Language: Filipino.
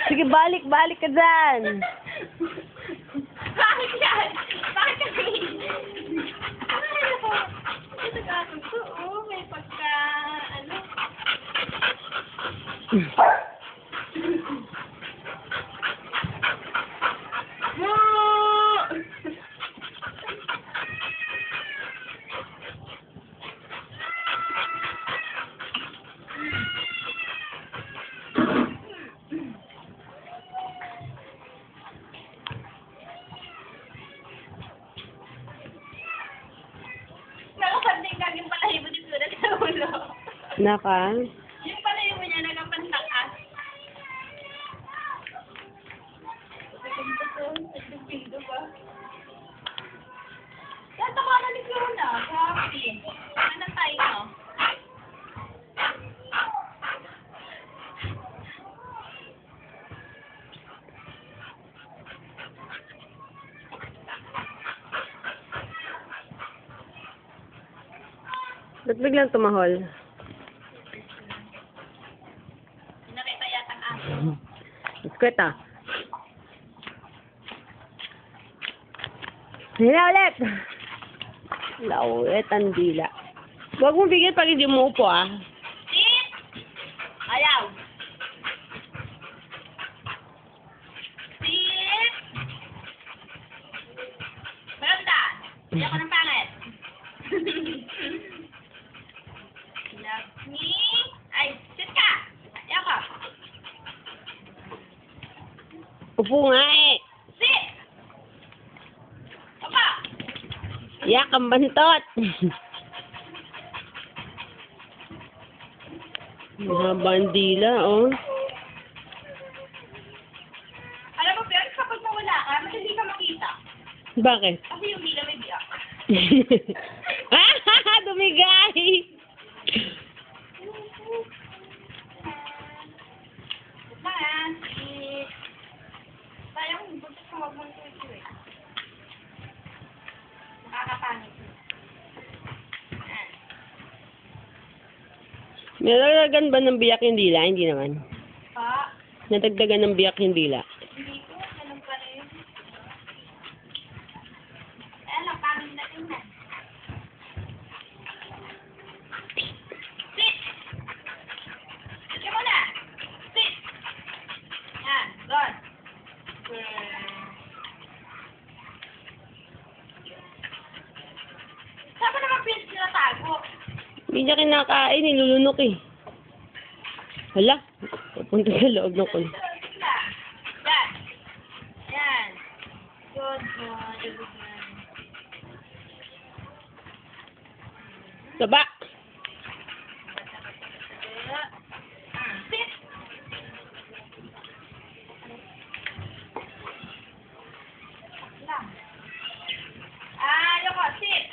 Sige, balik ka dyan. Bakit yan? Bakit kasi? Ito gagawin ko, may pagka, ano? Nakapanding kaging palahibo dito sa ulo. Naka? Yung palahibo niya nakapantakas. Nagpinto ba? Yan, tama na ni Fiona. Happy. Ano tayo? Ba't biglang tumahol? Nakita yata ang aso. Squid ah. Hila ulit! Hila ulit ang dila. Huwag mo bigyan pag hindi mo upo ah. Sit! Ayaw! Sit! Maganda! Hindi ako ng pangit. Love me. Ay, sit ka! Ayaw ka! Upo nga eh. Sit! Papa! Yak ang bantot. Mahaba ang dila oh. Alam mo, pero kapag nawala ka, mas hindi ka makita. Bakit? Kasi yung dila may biyak. Dumigay! Bayan, sit. Sayang, butas ka wag mong tuwid eh. Nakakapangit. Ayan. Nadagdagan ba ng biyak yung dila? Hindi naman. Pa, Nadagdagan ng biyak yung dila. hindi ko, ganun pa rin. Ayan lang, pangit na tingnan. Sit! Sit ka muna! Sit! Yan, good. Saan ba naman pinis nila tago? Hindi niya kinakain, nilulunok eh. Hala, papunta sa loob ng kun. Yan. Yan. Good boy. Good boy. Saba! Sit! Lang. Ayoko, sit!